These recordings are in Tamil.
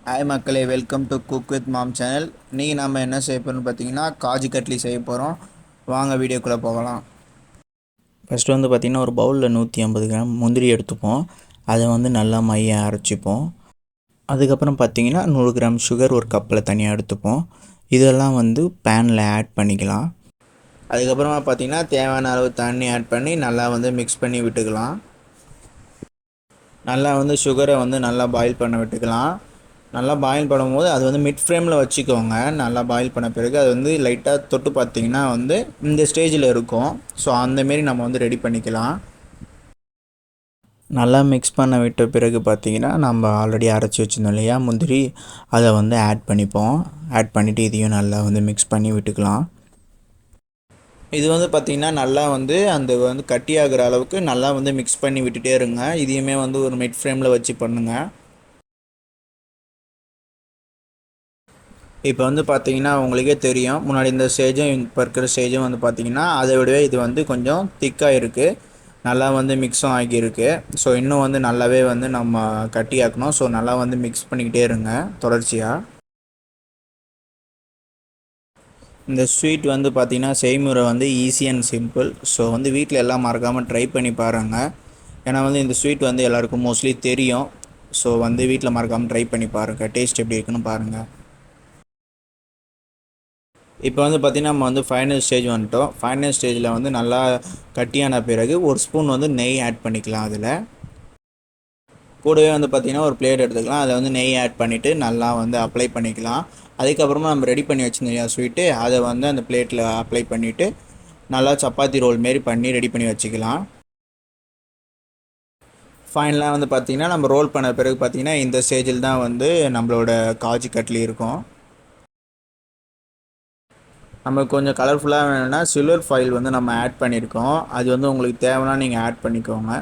ஹாய் மக்களே, welcome to cook with mom channel. இன்றைக்கி நம்ம என்ன செய்ய போகிறோம்னு பார்த்தீங்கன்னா காஜு கட்லி செய்ய போகிறோம். வாங்க வீடியோக்குள்ளே போகலாம். ஃபஸ்ட்டு வந்து பார்த்திங்கன்னா ஒரு பவுலில் 150 கிராம் முந்திரி எடுத்துப்போம். அதை வந்து நல்லா மையாக அரைச்சிப்போம். அதுக்கப்புறம் பார்த்திங்கன்னா 100 கிராம் சுகர் ஒரு கப்பில் தனியாக எடுத்துப்போம். இதெல்லாம் வந்து பேனில் ஆட் பண்ணிக்கலாம். அதுக்கப்புறமா பார்த்திங்கன்னா தேவையான அளவு தண்ணி ஆட் பண்ணி நல்லா வந்து மிக்ஸ் பண்ணி விட்டுக்கலாம். நல்லா வந்து சுகரை வந்து நல்லா பாயில் பண்ண விட்டுக்கலாம். நல்லா பாயில் பண்ணும்போது அது வந்து மிட் ஃப்ளேமில் வச்சுக்கோங்க. நல்லா பாயில் பண்ண பிறகு அது வந்து லைட்டாக தொட்டு பார்த்திங்கன்னா வந்து இந்த ஸ்டேஜில் இருக்கும். ஸோ அந்தமாரி நம்ம வந்து ரெடி பண்ணிக்கலாம். நல்லா மிக்ஸ் பண்ண விட்ட பிறகு பார்த்திங்கன்னா நம்ம ஆல்ரெடி அரைச்சி வச்சுருந்தோம் இல்லையா முந்திரி, அதை வந்து ஆட் பண்ணிப்போம். ஆட் பண்ணிவிட்டு இதையும் நல்லா வந்து மிக்ஸ் பண்ணி விட்டுக்கலாம். இது வந்து பார்த்திங்கன்னா நல்லா வந்து அந்த வந்து கட்டியாகிற அளவுக்கு நல்லா வந்து மிக்ஸ் பண்ணி விட்டுட்டே இருங்க. இதையுமே வந்து ஒரு மிட் ஃப்ளேமில் வச்சு பண்ணுங்கள். இப்போ வந்து பார்த்திங்கன்னா உங்களுக்கே தெரியும், முன்னாடி இந்த ஸ்டேஜும் இப்போ இருக்கிற ஸ்டேஜும் வந்து பார்த்திங்கன்னா அதை விடவே இது வந்து கொஞ்சம் திக்காக இருக்குது. நல்லா வந்து மிக்ஸும் ஆகியிருக்கு. ஸோ இன்னும் வந்து நல்லாவே வந்து நம்ம கட்டியாக்கணும். ஸோ நல்லா வந்து மிக்ஸ் பண்ணிக்கிட்டே இருங்க தொடர்ச்சியாக. இந்த ஸ்வீட் வந்து பார்த்திங்கன்னா செய்முறை வந்து ஈஸி அண்ட் சிம்பிள். ஸோ வந்து வீட்டில் எல்லாம் மறக்காமல் ட்ரை பண்ணி பாருங்கள். ஏன்னா வந்து இந்த ஸ்வீட் வந்து எல்லாருக்கும் மோஸ்ட்லி தெரியும். ஸோ வந்து வீட்டில் மறக்காமல் ட்ரை பண்ணி பாருங்கள். டேஸ்ட் எப்படி இருக்குன்னு பாருங்கள். இப்போ வந்து பார்த்திங்கன்னா நம்ம வந்து ஃபைனல் ஸ்டேஜ் வந்துட்டோம். ஃபைனல் ஸ்டேஜில் வந்து நல்லா கட்டியான பிறகு ஒரு ஸ்பூன் வந்து நெய் ஆட் பண்ணிக்கலாம். அதில் கூடவே வந்து பார்த்திங்கன்னா ஒரு பிளேட் எடுத்துக்கலாம். அதில் வந்து நெய் ஆட் பண்ணிவிட்டு நல்லா வந்து அப்ளை பண்ணிக்கலாம். அதுக்கப்புறமா நம்ம ரெடி பண்ணி வச்சுருந்தோம் ஸ்வீட்டு, அதை வந்து அந்த பிளேட்டில் அப்ளை பண்ணிவிட்டு நல்லா சப்பாத்தி ரோல் மாரி பண்ணி ரெடி பண்ணி வச்சுக்கலாம். ஃபைனலாக வந்து பார்த்திங்கன்னா நம்ம ரோல் பண்ண பிறகு பார்த்திங்கன்னா இந்த ஸ்டேஜில் தான் வந்து நம்மளோட காஜு கட்லி இருக்கும். நமக்கு கொஞ்சம் கலர்ஃபுல்லாக வேணும்னா சில்வர் ஃபாயில் வந்து நம்ம ஆட் பண்ணியிருக்கோம். அது வந்து உங்களுக்கு தேவைன்னா நீங்கள் ஆட் பண்ணிக்கோங்க.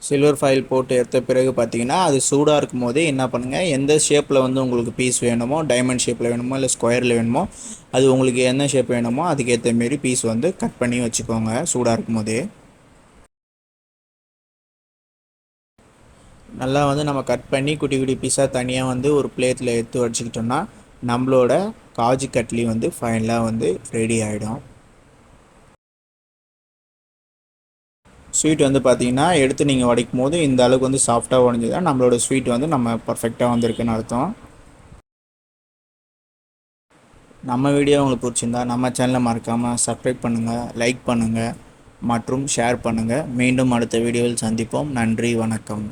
சில்வர் ஃபாயில் போட்டு எடுத்த பிறகு பார்த்தீங்கன்னா அது சூடாக இருக்கும் போதே என்ன பண்ணுங்கள், எந்த ஷேப்பில் வந்து உங்களுக்கு பீஸ் வேணுமோ, டைமண்ட் ஷேப்பில் வேணுமோ இல்லை ஸ்கொயரில் வேணுமோ, அது உங்களுக்கு என்ன ஷேப் வேணுமோ அதுக்கேற்ற மாரி பீஸ் வந்து கட் பண்ணி வச்சுக்கோங்க சூடாக இருக்கும் போதே. நல்லா வந்து நம்ம கட் பண்ணி குட்டி குட்டி பீஸாக தனியாக வந்து ஒரு பிளேட்டில் எடுத்து வச்சுக்கிட்டோம்னா நம்மளோட காஜு கட்லி வந்து ஃபைனலாக வந்து ரெடி ஆகிடும். ஸ்வீட் வந்து பார்த்திங்கன்னா எடுத்து நீங்கள் உடைக்கும் போது இந்த அளவுக்கு வந்து சாஃப்டாக உடஞ்சிதான் நம்மளோட ஸ்வீட் வந்து நம்ம பர்ஃபெக்டாக வந்திருக்குன்னு அர்த்தம். நம்ம வீடியோ உங்களுக்கு பிடிச்சிருந்தா நம்ம சேனலை மறக்காமல் சப்ஸ்கிரைப் பண்ணுங்கள், லைக் பண்ணுங்கள் மற்றும் ஷேர் பண்ணுங்கள். மீண்டும் அடுத்த வீடியோவில் சந்திப்போம். நன்றி, வணக்கம்.